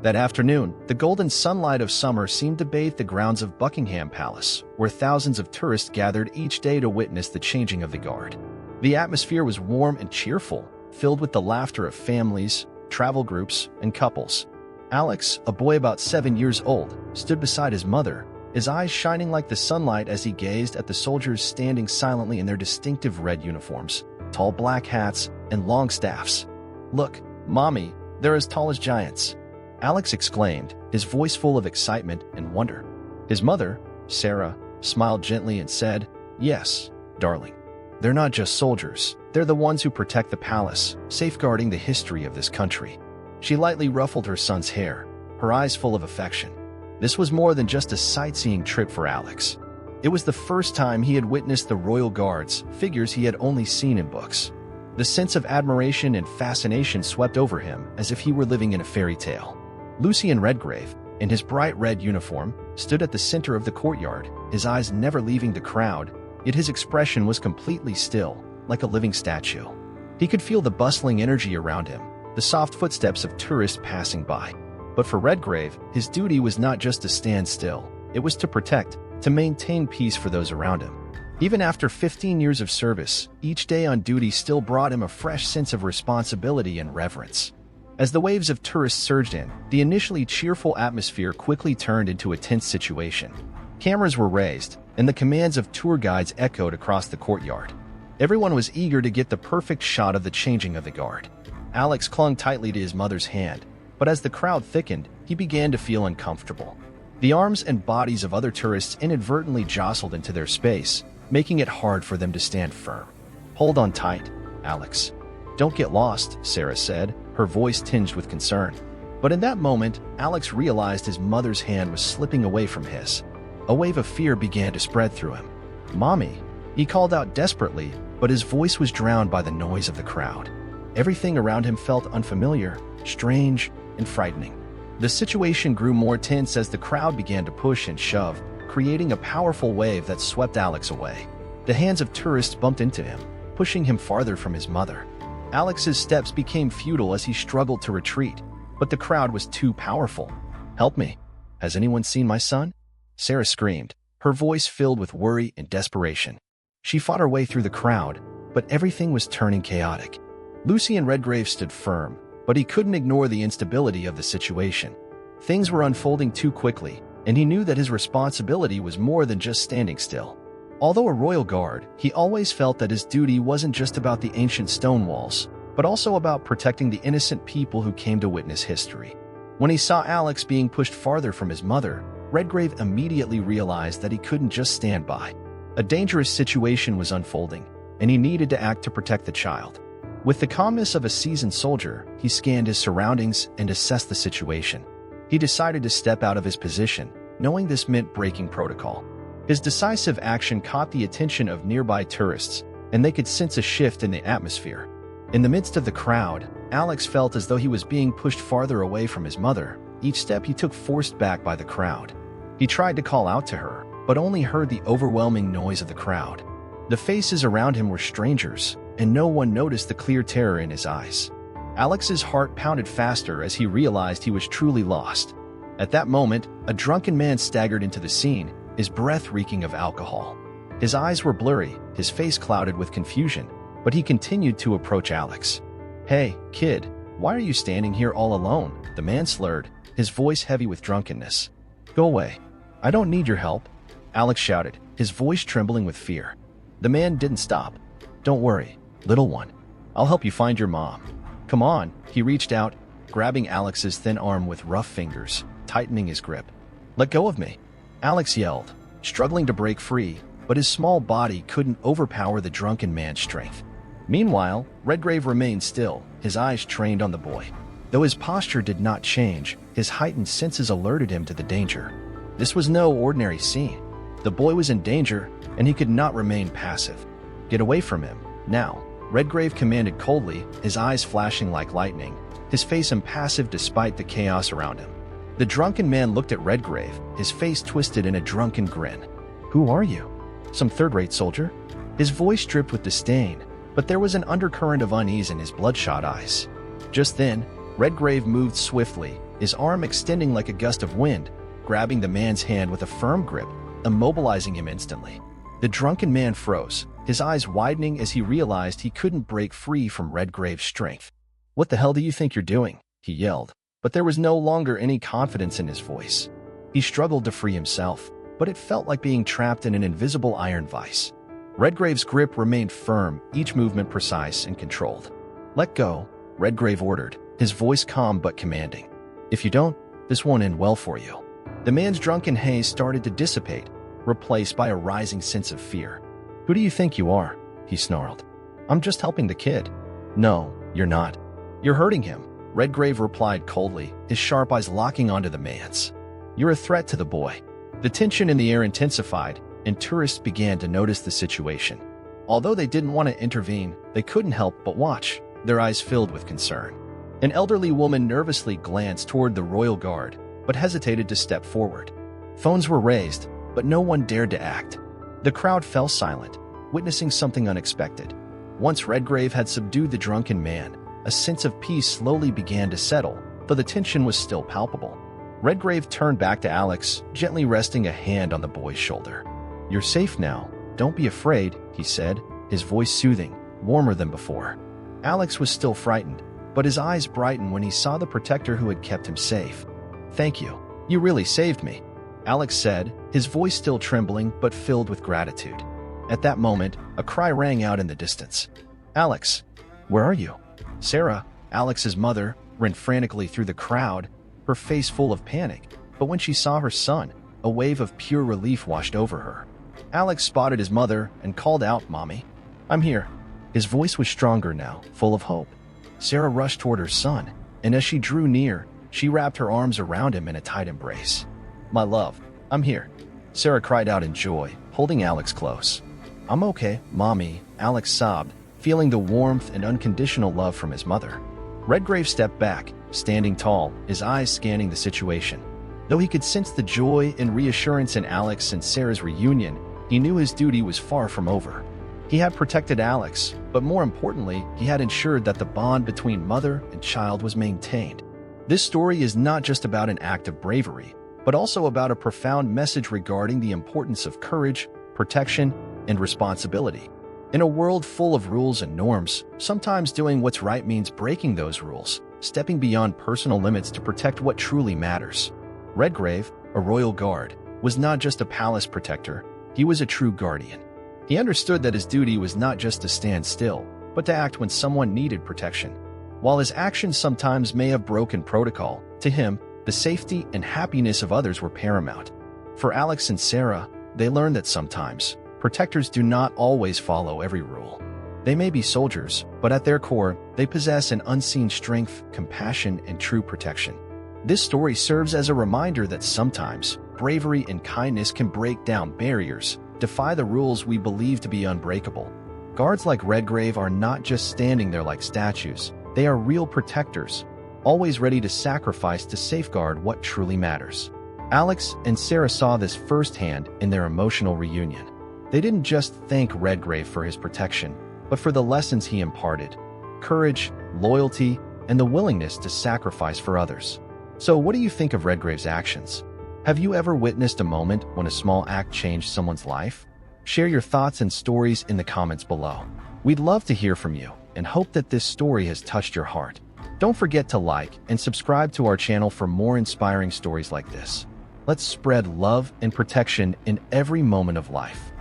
That afternoon, the golden sunlight of summer seemed to bathe the grounds of Buckingham Palace, where thousands of tourists gathered each day to witness the changing of the guard. The atmosphere was warm and cheerful, filled with the laughter of families, travel groups, and couples. Alex, a boy about 7 years old, stood beside his mother, his eyes shining like the sunlight as he gazed at the soldiers standing silently in their distinctive red uniforms, tall black hats, and long staffs. "Look, Mommy, they're as tall as giants," Alex exclaimed, his voice full of excitement and wonder. His mother, Sarah, smiled gently and said, "Yes, darling. They're not just soldiers, they're the ones who protect the palace, safeguarding the history of this country." She lightly ruffled her son's hair, her eyes full of affection. This was more than just a sightseeing trip for Alex. It was the first time he had witnessed the royal guards, figures he had only seen in books. The sense of admiration and fascination swept over him as if he were living in a fairy tale. Lucien Redgrave, in his bright red uniform, stood at the center of the courtyard, his eyes never leaving the crowd, yet his expression was completely still, like a living statue. He could feel the bustling energy around him, the soft footsteps of tourists passing by. But for Redgrave, his duty was not just to stand still, it was to protect, to maintain peace for those around him. Even after 15 years of service, each day on duty still brought him a fresh sense of responsibility and reverence. As the waves of tourists surged in, the initially cheerful atmosphere quickly turned into a tense situation. Cameras were raised, and the commands of tour guides echoed across the courtyard. Everyone was eager to get the perfect shot of the changing of the guard. Alex clung tightly to his mother's hand, but as the crowd thickened, he began to feel uncomfortable. The arms and bodies of other tourists inadvertently jostled into their space, making it hard for them to stand firm. "Hold on tight, Alex. Don't get lost," Sarah said, her voice tinged with concern. But in that moment, Alex realized his mother's hand was slipping away from his. A wave of fear began to spread through him. "Mommy," he called out desperately, but his voice was drowned by the noise of the crowd. Everything around him felt unfamiliar, strange, and frightening. The situation grew more tense as the crowd began to push and shove, creating a powerful wave that swept Alex away. The hands of tourists bumped into him, pushing him farther from his mother. Alex's steps became futile as he struggled to retreat, but the crowd was too powerful. "Help me. Has anyone seen my son?" Sarah screamed, her voice filled with worry and desperation. She fought her way through the crowd, but everything was turning chaotic. Lucien Redgrave stood firm, but he couldn't ignore the instability of the situation. Things were unfolding too quickly, and he knew that his responsibility was more than just standing still. Although a royal guard, he always felt that his duty wasn't just about the ancient stone walls, but also about protecting the innocent people who came to witness history. When he saw Alex being pushed farther from his mother, Redgrave immediately realized that he couldn't just stand by. A dangerous situation was unfolding, and he needed to act to protect the child. With the calmness of a seasoned soldier, he scanned his surroundings and assessed the situation. He decided to step out of his position, knowing this meant breaking protocol. His decisive action caught the attention of nearby tourists, and they could sense a shift in the atmosphere. In the midst of the crowd, Alex felt as though he was being pushed farther away from his mother, each step he took forced back by the crowd. He tried to call out to her, but only heard the overwhelming noise of the crowd. The faces around him were strangers, and no one noticed the clear terror in his eyes. Alex's heart pounded faster as he realized he was truly lost. At that moment, a drunken man staggered into the scene, his breath reeking of alcohol. His eyes were blurry, his face clouded with confusion, but he continued to approach Alex. "Hey, kid, why are you standing here all alone?" the man slurred, his voice heavy with drunkenness. "Go away. I don't need your help," Alex shouted, his voice trembling with fear. The man didn't stop. "Don't worry, little one. I'll help you find your mom. Come on," he reached out, grabbing Alex's thin arm with rough fingers, tightening his grip. "Let go of me," Alex yelled, struggling to break free, but his small body couldn't overpower the drunken man's strength. Meanwhile, Redgrave remained still, his eyes trained on the boy. Though his posture did not change, his heightened senses alerted him to the danger. This was no ordinary scene. The boy was in danger, and he could not remain passive. "Get away from him, now," Redgrave commanded coldly, his eyes flashing like lightning, his face impassive despite the chaos around him. The drunken man looked at Redgrave, his face twisted in a drunken grin. "Who are you? Some third-rate soldier?" His voice dripped with disdain, but there was an undercurrent of unease in his bloodshot eyes. Just then, Redgrave moved swiftly, his arm extending like a gust of wind, grabbing the man's hand with a firm grip, immobilizing him instantly. The drunken man froze, his eyes widening as he realized he couldn't break free from Redgrave's strength. "What the hell do you think you're doing?" he yelled, but there was no longer any confidence in his voice. He struggled to free himself, but it felt like being trapped in an invisible iron vise. Redgrave's grip remained firm, each movement precise and controlled. "Let go," Redgrave ordered, his voice calm but commanding. "If you don't, this won't end well for you." The man's drunken haze started to dissipate, replaced by a rising sense of fear. "Who do you think you are?" he snarled. "I'm just helping the kid." "No, you're not. You're hurting him," Redgrave replied coldly, his sharp eyes locking onto the man's. "You're a threat to the boy." The tension in the air intensified, and tourists began to notice the situation. Although they didn't want to intervene, they couldn't help but watch, their eyes filled with concern. An elderly woman nervously glanced toward the royal guard, but hesitated to step forward. Phones were raised, but no one dared to act. The crowd fell silent, witnessing something unexpected. Once Redgrave had subdued the drunken man, a sense of peace slowly began to settle, though the tension was still palpable. Redgrave turned back to Alex, gently resting a hand on the boy's shoulder. "You're safe now. Don't be afraid," he said, his voice soothing, warmer than before. Alex was still frightened, but his eyes brightened when he saw the protector who had kept him safe. "Thank you. You really saved me," Alex said, his voice still trembling but filled with gratitude. At that moment, a cry rang out in the distance. "Alex, where are you?" Sarah, Alex's mother, ran frantically through the crowd, her face full of panic, but when she saw her son, a wave of pure relief washed over her. Alex spotted his mother and called out, "Mommy, I'm here." His voice was stronger now, full of hope. Sarah rushed toward her son, and as she drew near, she wrapped her arms around him in a tight embrace. "My love, I'm here," Sarah cried out in joy, holding Alex close. "I'm okay, Mommy," Alex sobbed, feeling the warmth and unconditional love from his mother. Redgrave stepped back, standing tall, his eyes scanning the situation. Though he could sense the joy and reassurance in Alex and Sarah's reunion, he knew his duty was far from over. He had protected Alex, but more importantly, he had ensured that the bond between mother and child was maintained. This story is not just about an act of bravery, but also about a profound message regarding the importance of courage, protection, and responsibility. In a world full of rules and norms, sometimes doing what's right means breaking those rules, stepping beyond personal limits to protect what truly matters. Redgrave, a royal guard, was not just a palace protector, he was a true guardian. He understood that his duty was not just to stand still, but to act when someone needed protection. While his actions sometimes may have broken protocol, to him, the safety and happiness of others were paramount. For Alex and Sarah, they learned that sometimes, protectors do not always follow every rule. They may be soldiers, but at their core, they possess an unseen strength, compassion, and true protection. This story serves as a reminder that sometimes, bravery and kindness can break down barriers, defy the rules we believe to be unbreakable. Guards like Redgrave are not just standing there like statues, they are real protectors, always ready to sacrifice to safeguard what truly matters. Alex and Sarah saw this firsthand in their emotional reunion. They didn't just thank Redgrave for his protection, but for the lessons he imparted: courage, loyalty, and the willingness to sacrifice for others. So what do you think of Redgrave's actions? Have you ever witnessed a moment when a small act changed someone's life? Share your thoughts and stories in the comments below. We'd love to hear from you and hope that this story has touched your heart. Don't forget to like and subscribe to our channel for more inspiring stories like this. Let's spread love and protection in every moment of life.